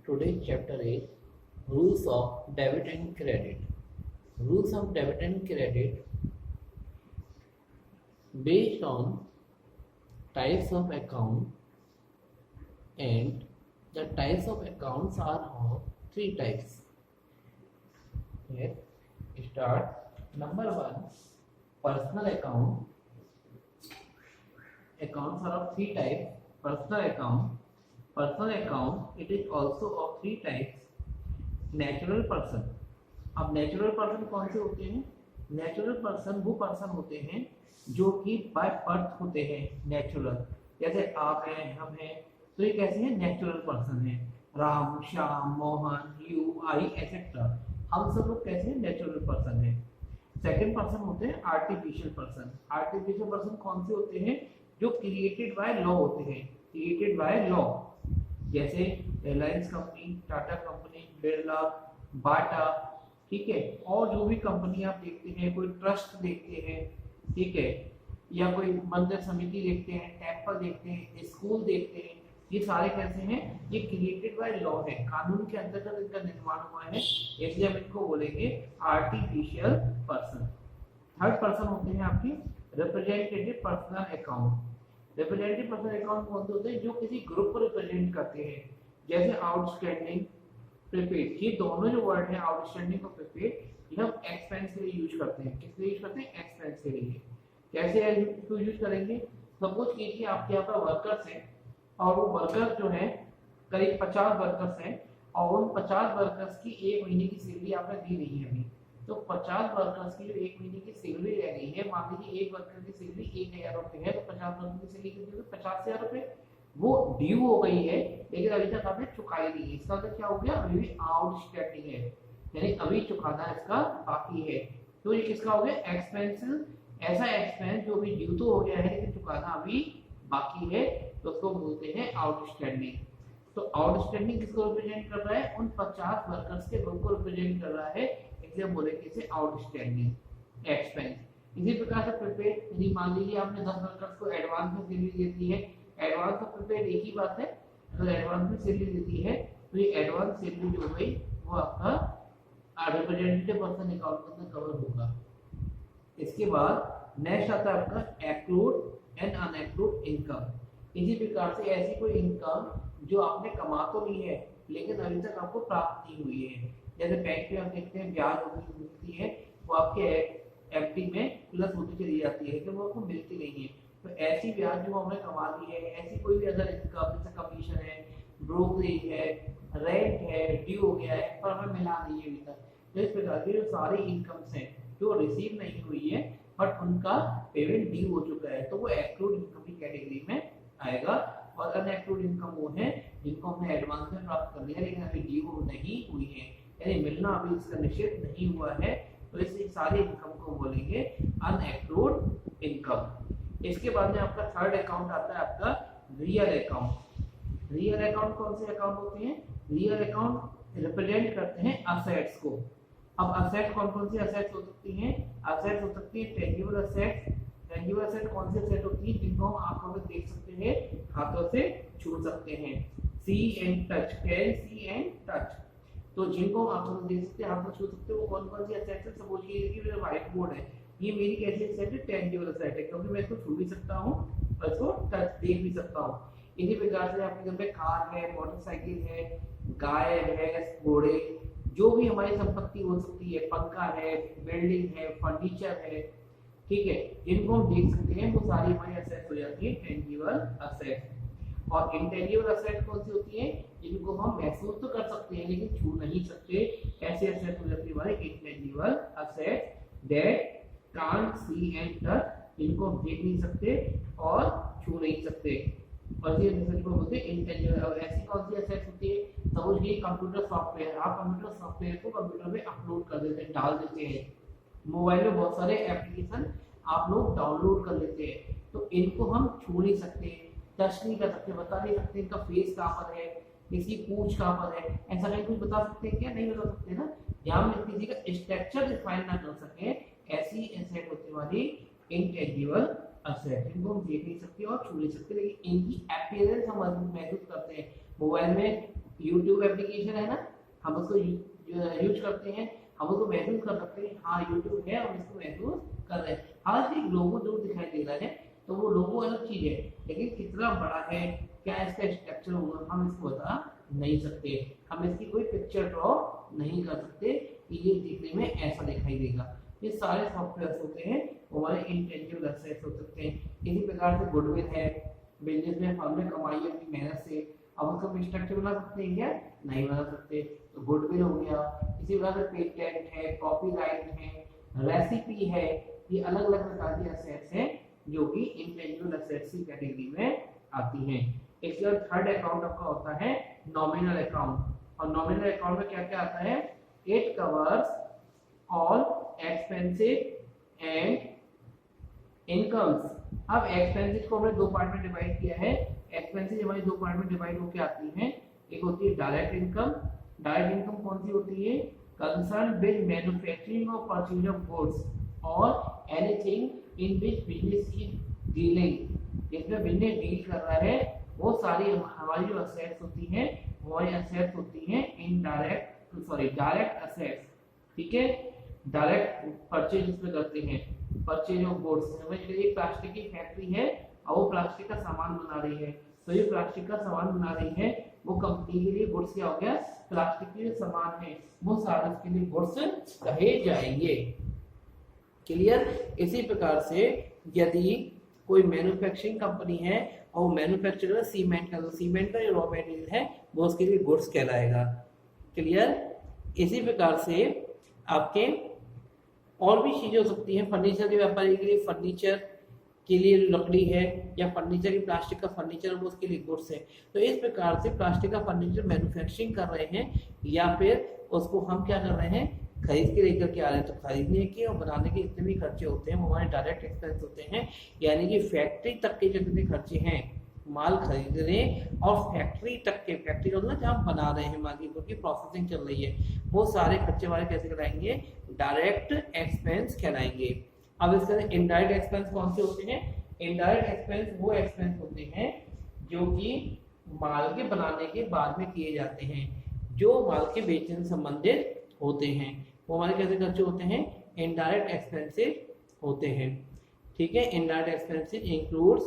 Today's chapter is Rules of Debit and Credit. Rules of Debit and Credit based on types of account, and the types of accounts are of three types. Here start. Number one, personal account. Accounts are of three types. Personal account, it is also of three types. Natural person. अब natural person कौन से होते हैं? Natural person वो person होते हैं जो कि बाय बर्थ होते हैं नेचुरल. जैसे आप हैं, हम हैं, तो ये कैसे हैं? नेचुरल पर्सन हैं. Ram, Shyam, Mohan, you, I etcetera, हम सब लोग कैसे हैं? नेचुरल पर्सन हैं. सेकंड पर्सन होते हैं आर्टिफिशियल पर्सन. आर्टिफिशियल पर्सन कौन से होते हैं? जो क्रिएटेड बाय लॉ होते हैं. क्रिएटेड बाय लॉ, जैसे रिलायंस कंपनी, टाटा कंपनी, बिरला, बाटा, ठीक है, और जो भी कंपनी आप देखते हैं, कोई ट्रस्ट देखते हैं, ठीक है, या कोई मंदिर समिति देखते हैं, टेम्पल देखते हैं, स्कूल देखते हैं, ये सारे कैसे हैं? ये क्रिएटेड बाय लॉ है, कानून के अंतर्गत इनका निर्माण हुआ है, इसलिए हम इनको बोलेंगे आर्टिफिशियल पर्सन. थर्ड पर्सन होते हैं आपके representative personal account. Representative personal account कौन से होते हैं? जो किसी ग्रुप को रिप्रेजेंट करते हैं, जैसे आउटस्टैंडिंग, प्रीपेड. ये दोनों जो वर्ड है आउटस्टैंडिंग और प्रीपेड, ये हम एक्सपेंस के लिए यूज करते हैं. किस लिए यूज करते हैं? एक्सपेंस के लिए. कैसे इसको यूज करेंगे? सपोज कीजिए आपके यहाँ पर वर्कर्स हैं, और वो वर्कर्स जो है करीब 50 वर्कर्स हैं, और उन 50 वर्कर्स की एक महीने की सैलरी आपने दी नहीं है अभी. तो 50 वर्कर्स की जो एक महीने की सैलरी रह गई है, मान लीजिए एक वर्कर की सैलरी 1000 रुपए है, तो 50 वर्कर की सैलरी कितनी होगी? 50,000 रुपए. वो ड्यू हो गई है, लेकिन अभी तक आपने चुकाई नहीं है. इसका मतलब क्या हो गया? अभी भी आउटस्टैंडिंग है, यानी अभी चुकाना इसका बाकी है. तो ये किसका हो गया? एक्सपेंस. ऐसा एक्सपेंस जो भी ड्यू तो हो गया है, लेकिन चुकाना अभी बाकी है, तो उसको बोलते हैं आउटस्टैंडिंग. तो आउटस्टैंडिंग किसको रिप्रेजेंट कर रहा है? उन 50 वर्कर्स के ग्रुप को रिप्रेजेंट कर रहा है, इसलिए बोलेंगे इसे आउटस्टैंडिंग एक्सपेंस. इसी प्रकार से प्रीपेड, यदि मान लीजिए आपने 10 वर्कर्स को एडवांस में सैलरी दे दी है, एडवांस और प्रीपेड एक ही बात है, अगर एडवांस में सैलरी देती है तो ये एडवांस सैलरी जो हो गई वो आपका रिप्रेजेंटेटिव पर्सन अकाउंट के अंदर कवर होगा. इसके बाद नेक्स्ट आता है आपका एक्रूड एंड अनएक्रूड इनकम. इसी प्रकार से ऐसी कोई इनकम जो आपने कमा तो ली है, लेकिन अभी तक आपको प्राप्त नहीं हुई है. जैसे बैंक में आप देखते हैं ब्याज मिलती है, वो आपके एफडी में प्लस होती चली जाती है, लेकिन वो आपको मिलती नहीं है. तो ऐसी ब्याज जो हमने कमा ली है, ऐसी कोई भी अदर इनकम जैसे कमीशन है, ब्रोकरेज है, रेंट है, ड्यू हो गया है, पर हमें मिला नहीं है अभी तक. तो इस प्रकार की जो सारी इनकम्स हैं जो रिसीव नहीं हुई है, बट उनका पेमेंट ड्यू हो चुका है, तो वो एक्रूड इनकम की कैटेगरी में आएगा. और अनएक्रूड इनकम वो है जिनको हमने एडवांस में प्राप्त कर लिया, लेकिन अभी ड्यू नहीं हुई है, यानी मिलना अभी इसका निश्चित नहीं हुआ है, तो इस सारी इनकम को बोलेंगे अनएक्रूड इनकम. इसके बाद में आपका थर्ड अकाउंट आता है आपका रियल अकाउंट. रियल अकाउंट कौन से अकाउंट होते हैं? रियल अकाउंट रिप्रेजेंट करते हैं असेट्स को. अब असेट कौन सी असेट्स हो सकती हैं? असेट्स हो सकती है टेंजिबल असेट्स. टेंजिबल असेट कौन सी असेट होती है? जिनको हम आंखों में देख सकते हैं, हाथों से छू सकते हैं. See and touch, can see and touch. तो जिनको हम आंखों में देख सकते हैं, हाथों से छू सकते हैं, वो कौन सी असेट्स है? सपोज कीजिए कि मेरा व्हाइट बोर्ड है, ये मेरी कैसी असेट है? टेंजिबल असेट है, क्योंकि मैं इसको छू भी सकता हूँ और इसको टच देख भी सकता हूँ. इसी प्रकार से आपके घर पे कार है, मोटरसाइकिल है, गाय, भैंस, घोड़े, जो भी हमारी संपत्ति हो सकती है, पंखा है, बिल्डिंग है, फर्नीचर है, ठीक है, जिनको हम देख सकते हैं, वो सारी हमारी असेट्स हो जाती है टेंजिबल असेट्स. और इंटेंजिबल असेट कौन सी होती है? जिनको हम महसूस तो कर सकते हैं लेकिन छू नहीं सकते, ऐसे असेट हो जाती है हमारे intangible asset that can't see and touch, जिनको हम देख नहीं सकते और छू नहीं सकते, और ये असेट को बोलते हैं इंटेंजिबल. और ऐसी कौन सी असेट्स होती है? सपोज ये कंप्यूटर सॉफ्टवेयर, आप कंप्यूटर सॉफ्टवेयर को कंप्यूटर में अपलोड कर देते हैं, डाल देते हैं. मोबाइल में बहुत सारे एप्लीकेशन आप लोग डाउनलोड कर लेते हैं, तो इनको हम छू नहीं सकते, टच नहीं कर सकते, बता नहीं सकते इनका फेस कहाँ पर है, इसकी पूंछ कहाँ पर है, ऐसा कहीं कुछ बता सकते हैं क्या? नहीं बता सकते ना. ध्यान में किसी का स्ट्रक्चर डिफाइन ना कर सके, ऐसी एसेट होती हमारी इंटेंजिबल असेट, इनको हम देख नहीं सकते और छू नहीं सकते, लेकिन इनकी अपीयरेंस हम महसूस करते हैं. मोबाइल में यूट्यूब एप्लीकेशन है ना, हम उसको यूज करते हैं, हम उसको महसूस कर सकते हैं, हाँ यूट्यूब है, हम इसको महसूस कर रहे हैं। हालांकि लोगो जो दिखाई दे रहा है तो वो लोगो अलग चीज है, लेकिन कितना बड़ा है, क्या इसका स्ट्रक्चर होगा, हम इसको बता नहीं सकते, हम इसकी कोई पिक्चर ड्रॉ नहीं कर सकते कि ये दिखने में ऐसा दिखाई देगा। ये सारे सॉफ्टवेयर होते हैं हमारे इंटेंजिबल एसेट्स हो सकते हैं। इसी प्रकार से गुडविल है, बिजनेस में फर्म ने कमाई है अपनी मेहनत से, अब उसका स्ट्रक्चर बना सकते हैं क्या, नहीं बना सकते, तो गुडविल हो गया। इसी प्रकार से पेटेंट है, कॉपीराइट है, रेसिपी है, ये अलग अलग प्रकार की एसेट्स हैं जो कि इंटेंजिबल एसेट्स की कैटेगरी में आती हैं। इसके बाद थर्ड अकाउंट आपका होता है नॉमिनल अकाउंट, और नॉमिनल अकाउंट में क्या क्या आता है, it covers all expenses and incomes. अब एक्सपेंसेस को हमने दो पार्ट में डिवाइड किया है, एक्सपेंसेस हमारी दो पार्ट में डिवाइड होकर आती हैं, एक होती है डायरेक्ट इनकम। डायरेक्ट इनकम कौन सी होती है, कंसर्न विद मैन्युफैक्चरिंग और परचेज ऑफ गुड्स और anything in which business is dealing, जिसमें बिजनेस डील कर रहा है, वो सारी हमारी जो असेट्स होती हैं, हमारी असेट्स होती हैं डायरेक्ट असेट्स, ठीक है। डायरेक्ट परचेज इसमें करते हैं, परचेज ऑफ गुड्स, एक प्लास्टिक की फैक्ट्री है और वो प्लास्टिक का सामान बना रही है, तो ये प्लास्टिक का सामान बना रही है, वो कंपनी के लिए गुड्स क्या हो गया, प्लास्टिक के सामान है, वो सारे उसके लिए गुड्स कहे जाएंगे। क्लियर। इसी प्रकार से यदि कोई मैन्युफैक्चरिंग कंपनी है और मैन्युफैक्चरर सीमेंट का, तो सीमेंट का जो रॉ मटेरियल है वो उसके लिए गुड्स कहलाएगा। क्लियर। इसी प्रकार से आपके और भी चीजें हो सकती हैं, फर्नीचर के व्यापारी के लिए फर्नीचर के लिए लकड़ी है, या फर्नीचर की प्लास्टिक का फर्नीचर वो उसके लिए गुड्स है। तो इस प्रकार से प्लास्टिक का फर्नीचर मैन्युफैक्चरिंग कर रहे हैं या फिर उसको हम क्या कर रहे हैं, खरीद के लेकर के आ रहे हैं, तो खरीदने के और बनाने के जितने भी खर्चे होते हैं वो हमारे डायरेक्ट एक्सपेंस होते हैं, यानी कि फैक्ट्री तक के जितने खर्चे हैं, माल खरीदने और फैक्ट्री तक के, फैक्ट्री का मतलब जहाँ बना रहे हैं माल की, क्योंकि प्रोसेसिंग चल रही है, वो सारे खर्चे हमारे कैसे कहलाएंगे, डायरेक्ट एक्सपेंस कहलाएंगे। अब इसके इनडायरेक्ट एक्सपेंस कौन से होते हैं, इनडायरेक्ट एक्सपेंस वो एक्सपेंस होते हैं जो कि माल के बनाने के बाद में किए जाते हैं, जो माल के बेचने से संबंधित होते हैं, वो हमारे कैसे खर्चे होते हैं, इनडायरेक्ट एक्सपेंसेस होते हैं। ठीक है। इनडायरेक्ट एक्सपेंसेस इंक्लूड्स,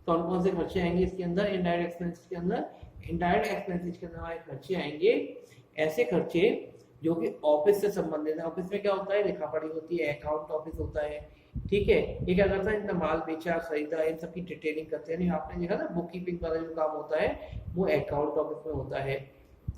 कौन कौन से खर्चे आएंगे इसके अंदर, इनडायरेक्ट एक्सपेंसेस के अंदर, इनडायरेक्ट एक्सपेंसेस के अंदर हमारे खर्चे आएंगे ऐसे खर्चे जो कि ऑफिस से संबंधित है। ऑफिस में क्या होता है, लिखा पढ़ी होती है, अकाउंट ऑफिस होता है, ठीक है। ये क्या करता है, इतना माल बेचा खरीदा इन सब की डिटेलिंग करते हैं, आपने देखा ना बुक कीपिंग वाला जो काम होता है वो अकाउंट ऑफिस में होता है,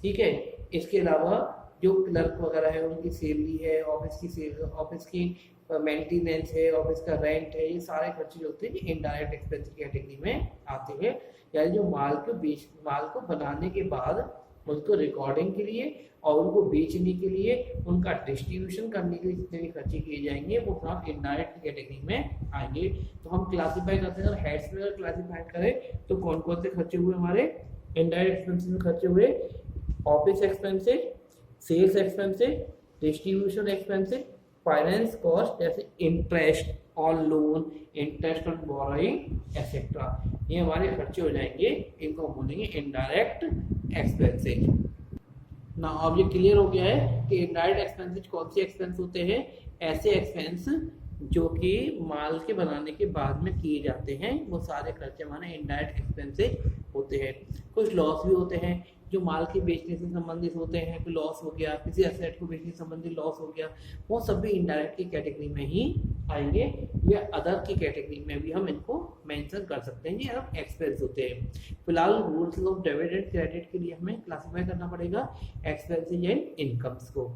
ठीक है। इसके अलावा जो क्लर्क वगैरह है उनकी सैलरी है, ऑफिस की मेंटेनेंस है, ऑफिस का रेंट है, ये सारे खर्चे जो होते हैं इनडायरेक्ट एक्सपेंस की कैटेगरी में आते हैं। यानी जो माल को बनाने के बाद उसको रिकॉर्डिंग के लिए और उनको बेचने के लिए, उनका डिस्ट्रीब्यूशन करने के लिए जितने भी खर्चे किए जाएंगे वो सब इनडायरेक्ट कैटेगरी में आएंगे। तो हम क्लासीफाई करते हैं, अगर हेड्स में अगर क्लासीफाई करें तो कौन कौन से खर्चे हुए हमारे इनडायरेक्ट एक्सपेंसेस में खर्चे हुए, office expenses, sales expenses, distribution expenses, finance cost जैसे interest on loan, interest on borrowing etcetera, ये हमारे खर्चे हो जाएंगे, इनको हम बोलेंगे इनडायरेक्ट एक्सपेंसेस ना। अब ये क्लियर हो गया है कि इनडायरेक्ट एक्सपेंसेस कौन से एक्सपेंस होते हैं, ऐसे एक्सपेंस जो कि माल के बनाने के बाद में किए जाते हैं, वो सारे खर्चे हमारे इनडायरेक्ट एक्सपेंसेस होते हैं। कुछ लॉस भी होते हैं जो माल के बेचने से संबंधित होते हैं, कोई लॉस हो गया, किसी एसेट को बेचने से संबंधित लॉस हो गया, वो सब भी इनडायरेक्ट की कैटेगरी में ही आएंगे, या अदर की कैटेगरी में भी हम इनको मेंशन कर सकते हैं, ये अब एक्सपेंस होते हैं। फिलहाल rules of debit and credit के लिए हमें क्लासीफाई करना पड़ेगा एक्सपेंसेस एंड इनकम्स को।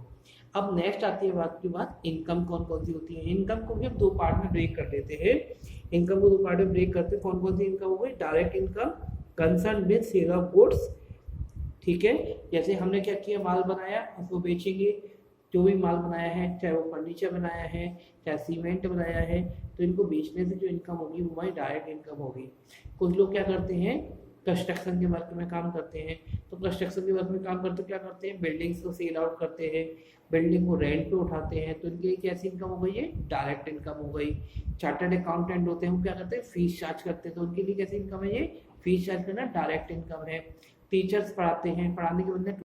अब नेक्स्ट आती है बात की बात, इनकम कौन कौन सी होती है। इनकम को भी हम दो पार्ट में ब्रेक कर देते हैं, इनकम को दो पार्ट में ब्रेक करते हैं। कौन कौन सी इनकम हो गई, direct income concern with sale of goods, ठीक है। जैसे हमने क्या किया, माल बनाया, उसको बेचेंगे, जो भी माल बनाया है, चाहे वो फर्नीचर बनाया है, चाहे सीमेंट बनाया है, तो इनको बेचने से जो इनकम होगी वो हमारी डायरेक्ट इनकम होगी। कुछ लोग क्या करते हैं, कंस्ट्रक्शन के वर्क में काम करते हैं, तो कंस्ट्रक्शन के वर्क में काम करते क्या करते हैं, बिल्डिंग्स को सेल आउट करते हैं, बिल्डिंग को रेंट पे उठाते हैं, तो इनके लिए कैसी इनकम हो गई, ये डायरेक्ट इनकम हो गई। चार्टर्ड अकाउंटेंट होते हैं, वो क्या करते हैं, फीस चार्ज करते हैं, तो उनके लिए कैसी इनकम है, ये फीस चार्ज करना डायरेक्ट इनकम है। टीचर्स पढ़ाते हैं, पढ़ाने के बदले